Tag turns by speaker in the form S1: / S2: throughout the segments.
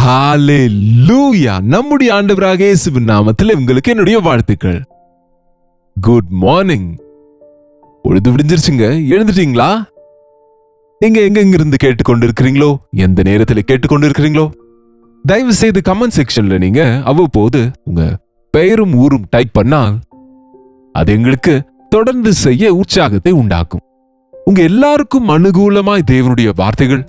S1: ஹalleluya. நம்முடைய ஆண்டவராகிய இயேசுவின் நாமத்தில் உங்களுக்கு என்னுடைய வாழ்த்துக்கள். Good morning. பொழுது விடிஞ்சிருச்சுங்க. எழுந்துட்டீங்களா? நீங்க எங்கிருந்து கேட்டுக்கொண்டிருக்கிறீங்களோ, எந்த நேரத்தில் கேட்டுக்கொண்டிருக்கிறீங்களோ, தயவு செய்து கமெண்ட் செக்ஷன்ல நீங்க அவ்வப்போது உங்க பெயரும் ஊரும் டைப் பண்ணால் அது எங்களுக்கு தொடர்ந்து செய்ய உற்சாகத்தை உண்டாக்கும். உங்க எல்லாருக்கும் அனுகூலமாய் தேவனுடைய வார்த்தைகள்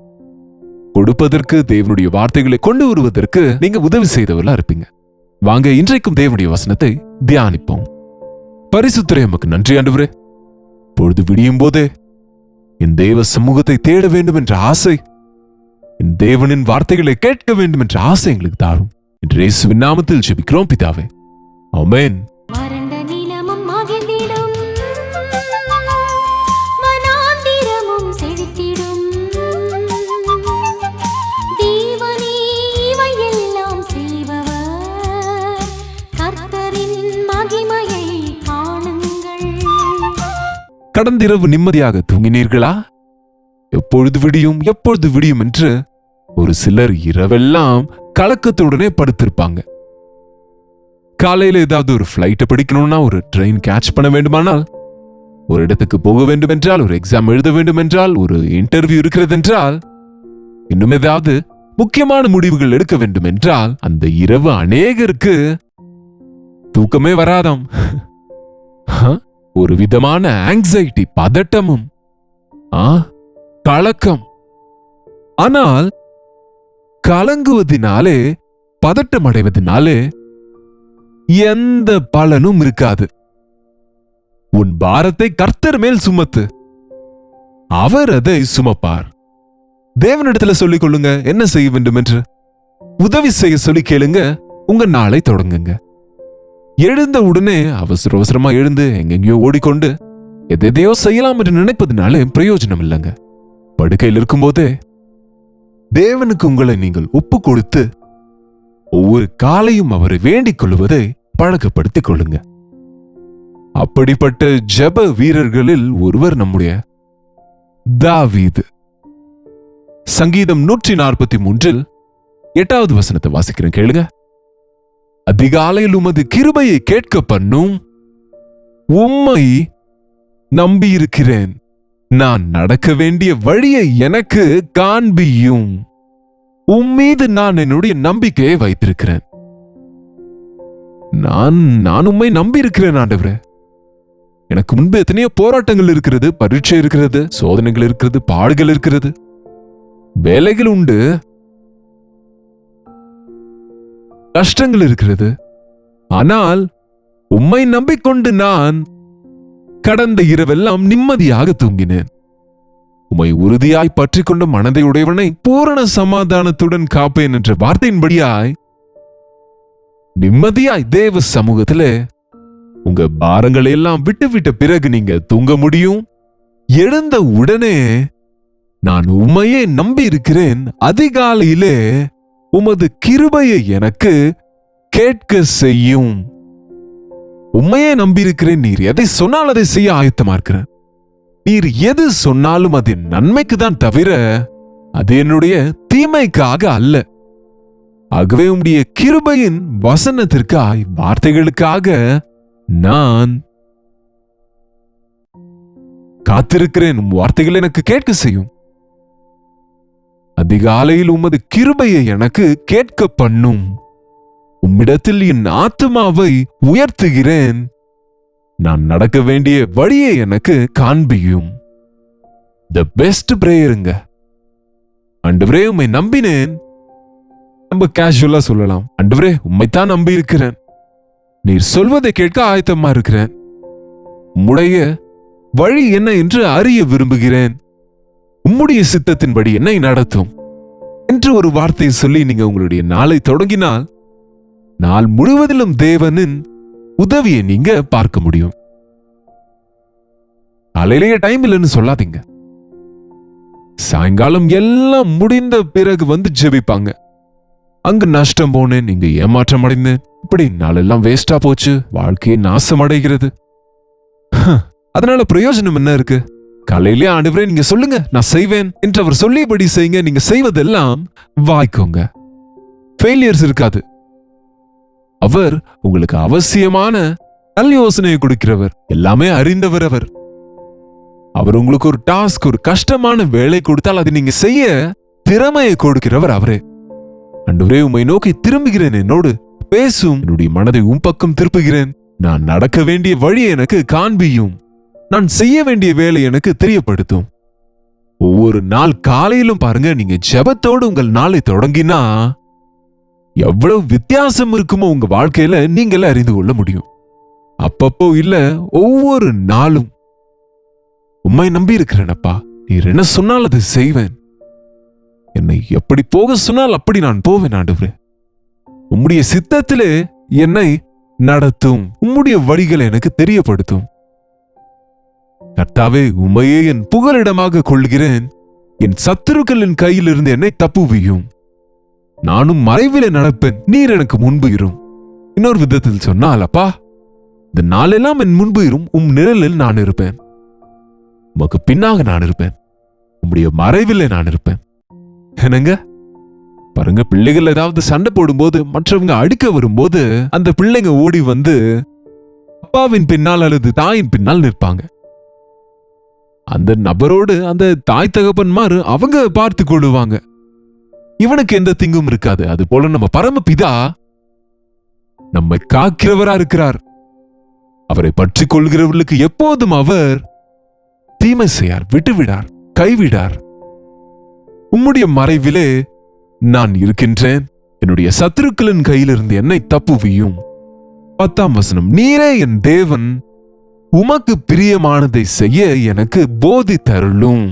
S1: கொடுப்பதற்கு, தேவனுடைய வார்த்தைகளை கொண்டு வருவதற்கு நீங்க உதவி செய்தவர்களா இருப்பீங்க. வாங்க இன்றைக்கும் தேவனுடைய வசனத்தை தியானிப்போம். பரிசுத்தரே, உமக்கு நன்றி ஆண்டவரே. பொழுது விடியும் போதே என் தேவ சமூகத்தை தேட வேண்டும் என்ற ஆசை, என் தேவனின் வார்த்தைகளை கேட்க வேண்டும் என்ற ஆசை எங்களுக்கு தாரும். இன்று இயேசுவின் நாமத்தில் ஜெபிக்கிறோம் பிதாவே, ஆமென். கடந்த இரவு நிம்மதியாக தூங்கினீர்களா? எப்பொழுது விடியும் என்று ஒரு சிலர் இரவெல்லாம் கலக்கத்துடனே படுத்திருப்பாங்க. காலையில ஏதாவது ஒரு ஃபிளைட்டை பிடிக்கணும்னா, ஒரு ட்ரெயின் கேட்ச் பண்ண வேண்டுமானால், ஒரு இடத்துக்கு போக வேண்டும் என்றால், ஒரு எக்ஸாம் எழுத வேண்டும் என்றால், ஒரு இன்டர்வியூ இருக்கிறது என்றால், இன்னும் ஏதாவது முக்கியமான முடிவுகள் எடுக்க வேண்டும் என்றால், அந்த இரவு அநேகருக்கு தூக்கமே வராதாம். ஒரு விதமான ஆங்ஸைட்டி, பதட்டமும் கலக்கம். ஆனால் கலங்குவதினாலே, பதட்டம் அடைவதனாலே எந்த பலனும் இருக்காது. உன் பாரத்தை கர்த்தர் மேல் சுமத்து, அவர் அதை சுமப்பார். தேவனிடத்துல சொல்லிக் கொள்ளுங்க என்ன செய்ய வேண்டும் என்று. உதவி செய்ய சொல்லி கேளுங்க. உங்க நாளை தொடங்குங்க. எழுந்த உடனே அவசரமா எழுந்து எங்கெங்கயோ ஓடிக்கொண்டு எதையோ செய்யலாம் என்று நினைப்பதனால பிரயோஜனம் இல்லைங்க. படுக்கையில் இருக்கும்போதே தேவனுக்கு உங்களை நீங்கள் ஒப்பு கொடுத்து ஒவ்வொரு காலையும் அவரை வேண்டிக் கொள்வதை பழக்கப்படுத்திக் கொள்ளுங்க. அப்படிப்பட்ட ஜெப வீரர்களில் ஒருவர் நம்முடைய தாவீது. சங்கீதம் 143 8வது வசனத்தை வாசிக்கிறேன், கேளுங்க. அதிகாலையில் உமது கிருபையை கேட்க பண்ணும், உம்மை நம்பியிருக்கிறேன். நான் நடக்க வேண்டிய வழியை எனக்கு காண்பியும். உம்மீது நான் என்னுடைய நம்பிக்கையை வைத்திருக்கிறேன். நான் உம்மை நம்பி இருக்கிறேன் ஆண்டவரே. எனக்கு முன்பு எத்தனையோ போராட்டங்கள் இருக்கிறது, பரீட்சை இருக்கிறது, சோதனைகள் இருக்கிறது, பாடுகள் இருக்கிறது, வேலைகள் உண்டு, கஷ்டங்கள் இருக்கிறது. ஆனால் உம்மை நம்பிக்கொண்டு நான் கடந்த இரவெல்லாம் நிம்மதியாக தூங்கினேன். உம்மை உறுதியாய் பற்றி கொண்ட மனதை உடையவனை பூரண சமாதானத்துடன் காப்பேன் என்ற வார்த்தையின்படியாய் நிம்மதியாய் தேவ சமூகத்திலே உங்க பாரங்களை எல்லாம் விட்டு பிறகு நீங்க தூங்க முடியும். எழுந்த உடனே நான் உம்மையே நம்பி இருக்கிறேன், அதிகாலையிலே உமது கிருபையை எனக்கு கேட்க செய்யும். உம்மையே நம்பியிருக்கிறேன். நீர் எதை சொன்னால் அதை செய்ய ஆயத்தமா இருக்கிறேன். நீர் எது சொன்னாலும் அது நன்மைக்கு தான் தவிர அது என்னுடைய தீமைக்காக அல்ல. ஆகவே உம்முடைய கிருபையின் வசனத்திற்காய், வார்த்தைகளுக்காக நான் காத்திருக்கிறேன். வார்த்தைகள் எனக்கு கேட்க செய்யும். அதிகாலையில் உமது கிருபையை எனக்கு கேட்க பண்ணும். உம்மிடத்தில் என் ஆத்துமாவை உயர்த்துகிறேன். நான் நடக்க வேண்டிய வழியை எனக்கு காண்பியும். The best பிரேயருங்க. ஆண்டவரே, உம்மை நம்பினேன். நம்ம கேஷுவலா சொல்லலாம், ஆண்டவரே உம்மைத்தான் நம்பி இருக்கிறேன். நீர் சொல்வதை கேட்க ஆயத்தமா இருக்கிறேன். உம்முடைய வழி என்ன என்று அறிய விரும்புகிறேன். உம்முடைய சித்தத்தின்படி என்னை நடத்தும் என்று ஒரு வார்த்தையை சொல்லி நீங்க உங்களுடைய நாளை தொடங்கினால், நாள் முழுவதிலும் தேவனின் உதவியை நீங்க பார்க்க முடியும். காலையிலேயே டைம் இல்லைன்னு சொல்லாதீங்க. சாயங்காலம் எல்லாம் முடிந்த பிறகு வந்து ஜெபிப்பாங்க. அங்கு நஷ்டம் போனேன், நீங்க ஏமாற்றம் அடைந்தேன், இப்படி நாளெல்லாம் வேஸ்டா போச்சு, வாழ்க்கையை நாசம் அடைகிறது. அதனால பிரயோஜனம் என்ன இருக்கு? காலையிலே ஆண்டவரே நீங்க சொல்லுங்க, நான் செய்வேன் என்று அவர் சொல்லியபடி செய்யுங்க. நீங்க செய்வதெல்லாம் வாய்க்கோங்க. ஃபெயிலியர்ஸ் இருக்காது. அவர் உங்களுக்கு அவசியமான நல் யோசனையை கொடுக்கிறவர், எல்லாமே அறிந்தவர். அவர் உங்களுக்கு ஒரு டாஸ்க், ஒரு கஷ்டமான வேலை கொடுத்தால் அதை நீங்க செய்ய திறமையை கொடுக்கிறவர் அவரே. ஆண்டவரே, உம்மை நோக்கி திரும்புகிறேன், என்னோடு பேசும், என்னுடைய மனதை உம் பக்கம் திருப்புகிறேன். நான் நடக்க வேண்டிய வழி எனக்கு காண்பியும், நான் செய்ய வேண்டிய வேலை எனக்கு தெரியப்படுத்தும். ஒவ்வொரு நாள் காலையிலும் பாருங்க, நீங்க ஜெபத்தோடு உங்கள் நாளை தொடங்கினா எவ்வளவு வித்தியாசம் இருக்குமோ உங்க வாழ்க்கையில நீங்களே அறிந்து கொள்ள முடியும். அப்பப்போ இல்ல, ஒவ்வொரு நாளும் உம்மை நம்பி இருக்கிறேனப்பா, நீர் என்ன சொன்னால் அதை செய்வேன், என்னை எப்படி போக சொன்னால் அப்படி நான் போவேன் ஆண்டவரே. உம்முடைய சித்தத்திலே என்னை நடத்தும், உம்முடைய வழிகளை எனக்கு தெரியப்படுத்தும். கர்த்தாவே, உம்மையே என் புகலிடமாக கொள்கிறேன். என் சத்துருக்களின் கையிலிருந்து என்னை தப்புவியும். நானும் மறைவிலே நடப்பேன், நீர் எனக்கு முன்பு இரும். இன்னொரு விதத்தில் சொன்னால், அப்பா, இந்த நாளெல்லாம் என் முன்பு இரும், உம் நிழலில் நான் இருப்பேன், உமக்கு பின்னாக நான் இருப்பேன், உம்முடைய மறைவிலே நான் இருப்பேன். என்னங்க பாருங்க, பிள்ளைகள் ஏதாவது சண்டை போடும்போது, மற்றவங்க அடிக்க வரும்போது, அந்த பிள்ளைங்க ஓடி வந்து அப்பாவின் பின்னால் அல்லது தாயின் பின்னால் நிற்பாங்க. அந்த நபரோடு அந்த தாய் தகப்பன்மார் அவங்க பார்த்து கொள்ளுவாங்க, இவனுக்கு எந்த திங்கும் இருக்காது. அது போல நம்ம பரமபிதா நம்மை காக்கிறவரா இருக்கிறார். அவரை பற்றி கொள்கிறவர்களுக்கு எப்போதும் அவர் தீமை செய்யார், விட்டுவிடார், கைவிடார். உம்முடைய மறைவிலே நான் இருக்கின்றேன், என்னுடைய சத்துருக்களின் கையிலிருந்து என்னை தப்புவியும். 10ஆம் வசனம், நீரே என் தேவன், உமக்கு பிரியமானதை செய்ய எனக்கு போதித்தருளும்.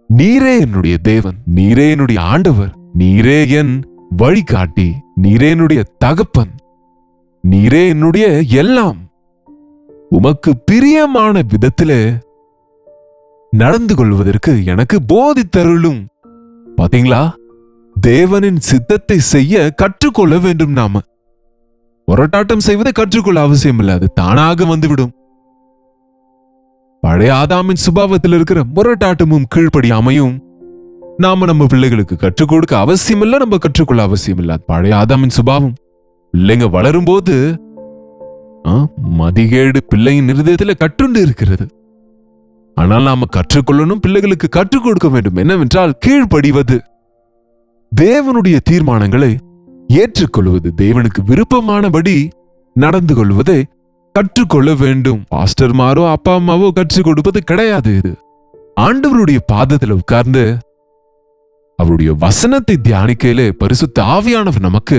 S1: நீரே என்னுடைய தேவன், நீரே என்னுடைய ஆண்டவர், நீரே என் வழிகாட்டி, நீரே என்னுடைய தகப்பன், நீரே என்னுடைய எல்லாம். உமக்கு பிரியமான விதத்திலே நடந்து கொள்வதற்கு எனக்கு போதித்தருளும். பாத்தீங்களா, தேவனின் சித்தத்தை செய்ய கற்றுக்கொள்ள வேண்டும். நாம முரட்டாட்டம் செய்வதை கற்றுக்கொள்ள அவசியம் இல்லை, அது தானாக வந்துவிடும். பழைய ஆதாமின் சுபாவத்தில் இருக்கிற முரட்டாட்டமும் கீழ்ப்படியாமையும் நாம நம்ம பிள்ளைகளுக்கு கற்றுக் கொடுக்க அவசியம் இல்லை, நம்ம கற்றுக்கொள்ள அவசியம் இல்லை. பழைய ஆதாமின் சுபாவம் பிள்ளைங்க வளரும் போது மதிகேடு பிள்ளையின் இருதயத்தில் கட்டுண்டு இருக்கிறது. ஆனால் நாம கற்றுக்கொள்ளணும், பிள்ளைகளுக்கு கற்றுக் கொடுக்க வேண்டும். என்னவென்றால் கீழ்ப்படிவது, தேவனுடைய தீர்மானங்களை ஏற்றுக்கொள்வது, தேவனுக்கு விருப்பமானபடி நடந்து கொள்வதை கற்றுக்கொள்ள வேண்டும். பாஸ்டர்மாரோ அப்பா அம்மாவோ கற்றுக் கொடுப்பது கிடையாது. இது ஆண்டவருடைய பாதத்தில் உட்கார்ந்து அவருடைய வசனத்தை தியானிக்கையிலே பரிசுத்த ஆவியானவர் நமக்கு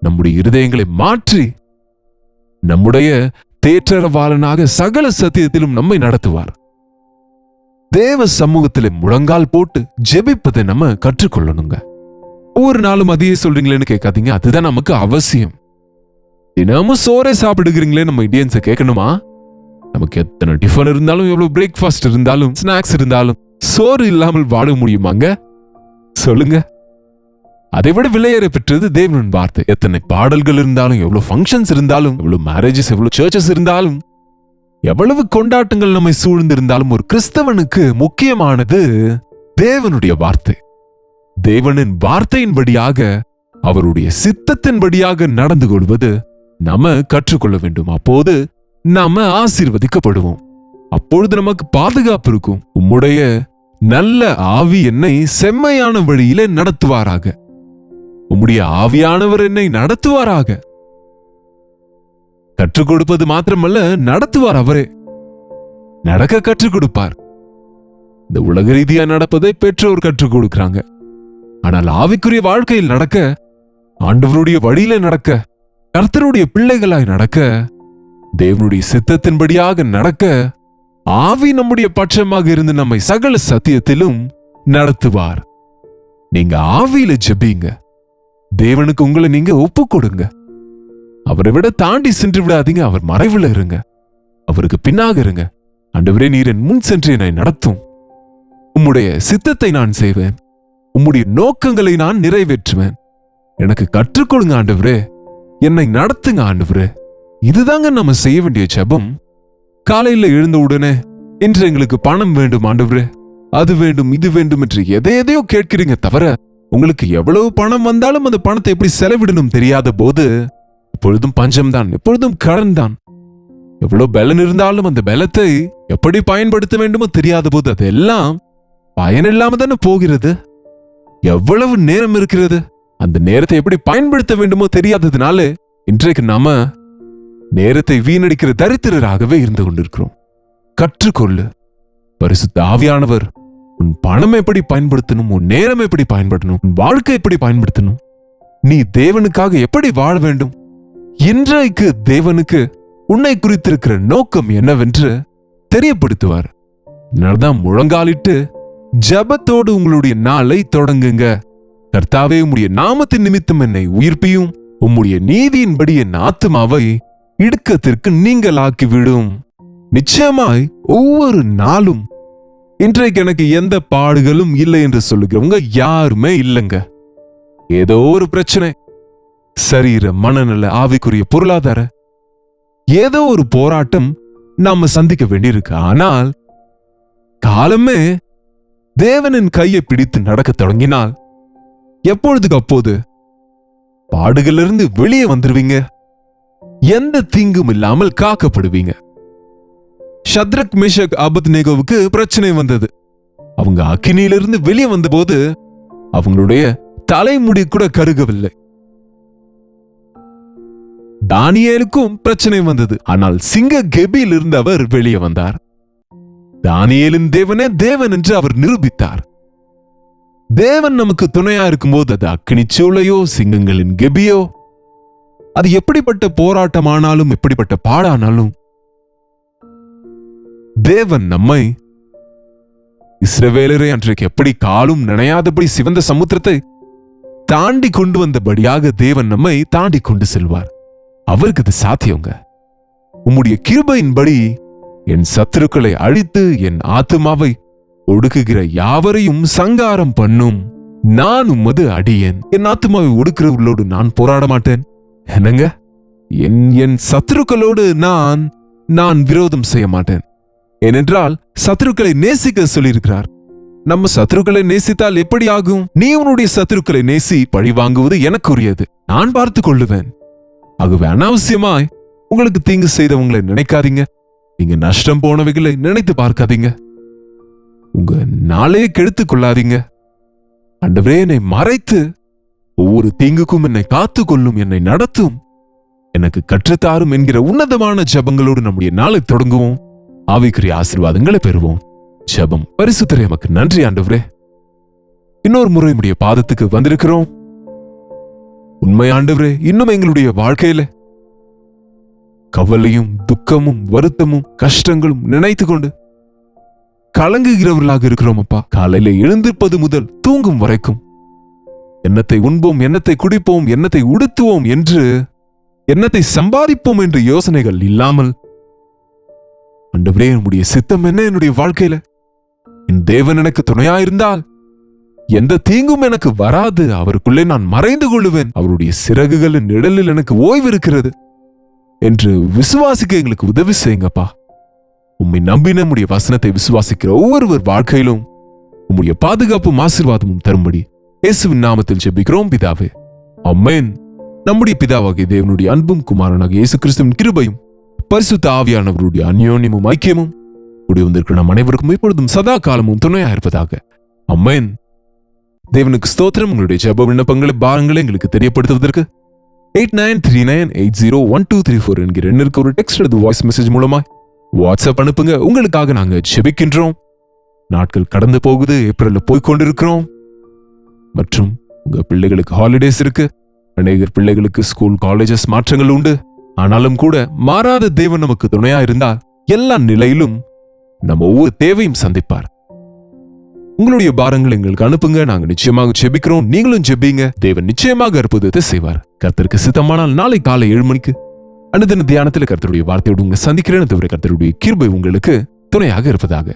S1: நம்முடைய இருதயங்களை மாற்றி நம்முடைய தேற்றரவாளனாக சகல சத்தியத்திலும் நம்மை நடத்துவார். தேவ சமூகத்திலே முழங்கால் போட்டு ஜெபிப்பதை நம்ம கற்றுக்கொள்ளணுங்க. ஒவ்வொரு நாளும் அதையே சொல்றீங்களேன்னு கேட்காதீங்க, அதுதான் நமக்கு அவசியம். தினமும் சோறே சாப்பிடுகிறீங்களே நம்ம இந்தியன்ஸை கேட்கணுமா? நமக்கு எத்தனை டிஃபன் இருந்தாலும், எவ்வளவு பிரேக்ஃபாஸ்ட் இருந்தாலும், ஸ்நாக்ஸ் இருந்தாலும், சோறு இல்லாமல் வாழ முடியுமாங்க? சொல்லுங்க. அதை விட விலையேற பெற்றது தேவனின் வார்த்தை. எத்தனை பாடல்கள் இருந்தாலும், எவ்வளவு ஃபங்க்ஷன்ஸ் இருந்தாலும், எவ்வளவு மேரேஜஸ், எவ்வளவு சர்ச்சஸ் இருந்தாலும், எவ்வளவு கொண்டாட்டங்கள் நம்மை சூழ்ந்திருந்தாலும், ஒரு கிறிஸ்தவனுக்கு முக்கியமானது தேவனுடைய வார்த்தை. தேவனின் வார்த்தையின்படியாக, அவருடைய சித்தத்தின்படியாக நடந்து கொள்வது நாம கற்றுக்கொள்ள வேண்டும். அப்போது நாம ஆசீர்வதிக்கப்படுவோம். அப்பொழுது நமக்கு பாதுகாப்பு இருக்கும். உம்முடைய நல்ல ஆவி என்னை செம்மையான வழியிலே நடத்துவாராக. உம்முடைய ஆவியானவர் என்னை நடத்துவாராக. கற்றுக் கொடுப்பது மாத்திரமல்ல, நடத்துவார். அவரே நடக்க கற்றுக் கொடுப்பார். இந்த உலக ரீதியா நடப்பதை பெற்றோர் கற்றுக் கொடுக்கிறாங்க. ஆனால் ஆவிக்குரிய வாழ்க்கையில் நடக்க, ஆண்டவருடைய வழியில நடக்க, கர்த்தருடைய பிள்ளைகளாய் நடக்க, தேவனுடைய சித்தத்தின்படியாக நடக்க, ஆவி நம்முடைய பட்சமாக இருந்து நம்மை சகல சத்தியத்திலும் நடத்துவார். நீங்க ஆவியில ஜெபிங்க. தேவனுக்கு உங்களை நீங்க ஒப்பு கொடுங்க. அவரை விட தாண்டி சென்று விடாதீங்க. அவர் மறைவுல இருங்க, அவருக்கு பின்னாக இருங்க. ஆண்டவரே, நீர் என் முன் சென்று என்னை நடத்தும். உம்முடைய சித்தத்தை நான் செய்வேன், உம்முடைய நோக்கங்களை நான் நிறைவேற்றுவேன். எனக்கு கற்றுக்கொடுங்க ஆண்டவரே, என்னை நடத்துங்க ஆண்டவரே. இதுதாங்க நம்ம செய்ய வேண்டிய ஜெபம். காலையில எழுந்த உடனே, இன்று எங்களுக்கு பணம் வேண்டும் ஆண்டவரே, அது வேண்டும், இது வேண்டும் என்று எதையோ கேட்கிறீங்க தவிர, உங்களுக்கு எவ்வளவு பணம் வந்தாலும் அந்த பணத்தை எப்படி செலவிடணும் தெரியாத போது எப்பொழுதும் பஞ்சம்தான், எப்பொழுதும் கடன் தான். எவ்வளவு பலன் இருந்தாலும் அந்த பலத்தை எப்படி பயன்படுத்த வேண்டுமோ தெரியாத போது அதெல்லாம் பயனில்லாம தானே போகிறது. எவ்வளவு நேரம் இருக்கிறது, அந்த நேரத்தை எப்படி பயன்படுத்த வேண்டுமோ தெரியாததுனால இன்றைக்கு நாம நேரத்தை வீணடிக்கிற தரித்திரராகவே இருந்து கொண்டிருக்கிறோம். கற்றுக்கொள்ளு. பரிசுத்த ஆவியானவர் உன் பணம் எப்படி பயன்படுத்தணும், உன் நேரம் எப்படி பயன்படுத்தணும், உன் வாழ்க்கை எப்படி பயன்படுத்தணும், நீ தேவனுக்காக எப்படி வாழ வேண்டும், இன்றைக்கு தேவனுக்கு உன்னை குறித்திருக்கிற நோக்கம் என்னவென்று தெரியப்படுத்துவார். அதனால்தான் முழங்காலிட்டு ஜபத்தோடு உங்களுடைய நாளை தொடங்குங்க. கர்த்தாவே, உம்முடைய நாமத்தின் நிமித்தம் என்னை உயிர்ப்பியும், உம்முடைய நீதியின்படி என் ஆத்துமாவை இடுக்கத்திற்கு நீங்களாக்கி விடும். நிச்சயமாய் ஒவ்வொரு நாளும் இன்றைக்கு எனக்கு எந்த பாடுகளும் இல்லை என்று சொல்லுகிறவங்க யாருமே இல்லைங்க. ஏதோ ஒரு பிரச்சனை, சரீர மனநல ஆவிக்குரிய பொருளாதார ஏதோ ஒரு போராட்டம் நாம சந்திக்க வேண்டியிருக்கு. ஆனால் காலமே தேவனின் கையை பிடித்து நடக்க தொடங்கினால் எப்பொழுதுக்கு அப்போது பாடுகளிலிருந்து வெளியே வந்துருவீங்க. எந்த தீங்கும் இல்லாமல் காக்கப்படுவீங்க. ஷத்ரக், மேஷக், அபத்நேகோவுக்கு பிரச்சனை வந்தது. அவங்க அக்கினியிலிருந்து வெளியே வந்தபோது அவங்களுடைய தலைமுடி கூட கருகவில்லை. தானியேலுக்கும் பிரச்சனை வந்தது. ஆனால் சிங்க கெபியில் இருந்து அவர் வெளியே வந்தார். தானியேலின் தேவனே தேவன் என்று அவர் நிரூபித்தார். தேவன் நமக்கு துணையா இருக்கும்போது அது அக்கினி சூளையோ சிங்கங்களின் கெபியோ, அது எப்படிப்பட்ட போராட்டமானாலும் எப்படிப்பட்ட பாடானாலும் தேவன் நம்மை இஸ்ரவேலரை அன்றைக்கு எப்படி காலும் நனையாதபடி சிவந்த சமுத்திரத்தை தாண்டி கொண்டு வந்தபடியாக தேவன் நம்மை தாண்டி கொண்டு செல்வார். அவருக்கு இது சாத்தியங்க. உம்முடைய கிருபையின்படி என் சத்துருக்களை அழித்து என் ஆத்துமாவை ஒடுக்குகிற யாவரையும் சங்காரம் பண்ணும். நான் உமது அடியேன். என் ஆத்துமாவை ஒடுக்கிறவர்களோடு நான் போராட மாட்டேன். என்னங்க, என் சத்துருக்களோடு நான் விரோதம் செய்ய மாட்டேன். ஏனென்றால் சத்துருக்களை நேசிக்க சொல்லியிருக்கிறார். நம்ம சத்துருக்களை நேசித்தால் எப்படி ஆகும்? நீ உன்னுடைய சத்துருக்களை நேசி, பழி வாங்குவது எனக்குரியது, நான் பார்த்துக் கொள்ளுவேன். ஆகவே அனாவசியமாய் உங்களுக்கு தீங்கு செய்தவங்களை நினைக்காதீங்க. நீங்க நஷ்டம் போனவைகளை நினைத்து பார்க்காதீங்க. உங்க நாளையே கெடுத்துக் கொள்ளாதீங்க. ஆண்டவரே, என்னை மறைத்து ஒவ்வொரு தீங்குக்கும் என்னை காத்துக் கொள்ளும், என்னை நடத்தும், எனக்கு கற்றுத்தாரும் என்கிற உன்னதமான ஜபங்களோடு நம்முடைய நாளை தொடங்குவோம். ஆவிக்குரிய ஆசீர்வாதங்களை பெறுவோம். ஜெபம். பரிசுத்தரே, எமக்கு நன்றி ஆண்டவரே. இன்னொரு முறை உம்முடைய பாதத்துக்கு வந்திருக்கிறோம். உண்மை ஆண்டவரே, இன்னும் எங்களுடைய வாழ்க்கையில கவலையும் துக்கமும் வருத்தமும் கஷ்டங்களும் நினைத்து கொண்டு கலங்குகிறவர்களாக இருக்கிறோம் அப்பா. காலையில எழுந்திருப்பது முதல் தூங்கும் வரைக்கும் என்னத்தை உண்போம், என்னத்தை குடிப்போம், என்னத்தை உடுத்துவோம் என்று, என்னத்தை சம்பாதிப்போம் என்று யோசனைகள் இல்லாமல் ஆண்டவரே, என்னுடைய சித்தம் என்ன என்னுடைய வாழ்க்கையில? என் தேவன் எனக்கு துணையாயிருந்தால் எந்த தீங்கும் எனக்கு வராது. அவருக்குள்ளே நான் மறைந்து கொள்ளுவேன். அவருடைய சிறகுகளின் நிழலில் எனக்கு ஓய்வு இருக்கிறது என்று விசுவாசிக்க எங்களுக்கு உதவி செய்யுங்கப்பா. உம்மை நம்பி நம்முடைய வசனத்தை விசுவாசிக்கிற ஒவ்வொருவர் வாழ்க்கையிலும் உம்முடைய பாதுகாப்பும் ஆசீர்வாதமும் தரும்படி இயேசுவின் நாமத்தில் ஜெபிக்கிறோம் பிதாவே, ஆமென். நம்முடைய பிதாவாகிய தேவனுடைய அன்பும் குமாரனாகிய இயேசு கிறிஸ்துவின் கிருபையும் பரிசுத்த ஆவியானவருடைய அந்யோன்யமும் ஐக்கியமும் கூடி வந்திருக்கிற நம் அனைவருக்கும் இப்பொழுதும் சதா காலமும் துணையா இருப்பதாக, ஆமென். தேவனுக்கு ஸ்தோத்திரம். உங்களுடைய ஜெப விண்ணப்பங்களை பாரங்களை எங்களுக்கு தெரியப்படுத்துவதற்கு 8939801234 என்கிற எண்ணிற்கு ஒரு டெக்ஸ்ட் அல்லது வாய்ஸ் மெசேஜ் மூலமா வாட்ஸ்அப் அனுப்புங்க. உங்களுக்காக நாங்க ஜெபிக்கின்றோம். நாட்கள் கடந்து போகுது, ஏப்ரல்ல போய்கொண்டிருக்கிறோம். மற்றும் உங்க பிள்ளைகளுக்கு ஹாலிடேஸ் இருக்கு. அநேகர் பிள்ளைகளுக்கு ஸ்கூல் காலேஜஸ் மாற்றங்கள் உண்டு. ஆனாலும் கூட மாறாத தேவன் நமக்கு துணையா இருந்தால் எல்லா நிலையிலும் நம்ம ஒவ்வொரு தேவையும் சந்திப்பார். உங்களுடைய பாரங்கள் எங்களுக்கு அனுப்புங்க. நாங்க நிச்சயமாக ஜெபிக்கிறோம். நீங்களும் ஜெபிங்க. தேவன் நிச்சயமாக அற்புதத்தை செய்வார். கர்த்தருக்கு சித்தமானால் நாளை காலை 7 மணிக்கு அனுதின தியானத்தில் கர்த்தருடைய வார்த்தையோடு உங்களை சந்திக்கிறேன். கர்த்தருடைய கிருபை உங்களுக்கு துணையாக இருப்பதாக.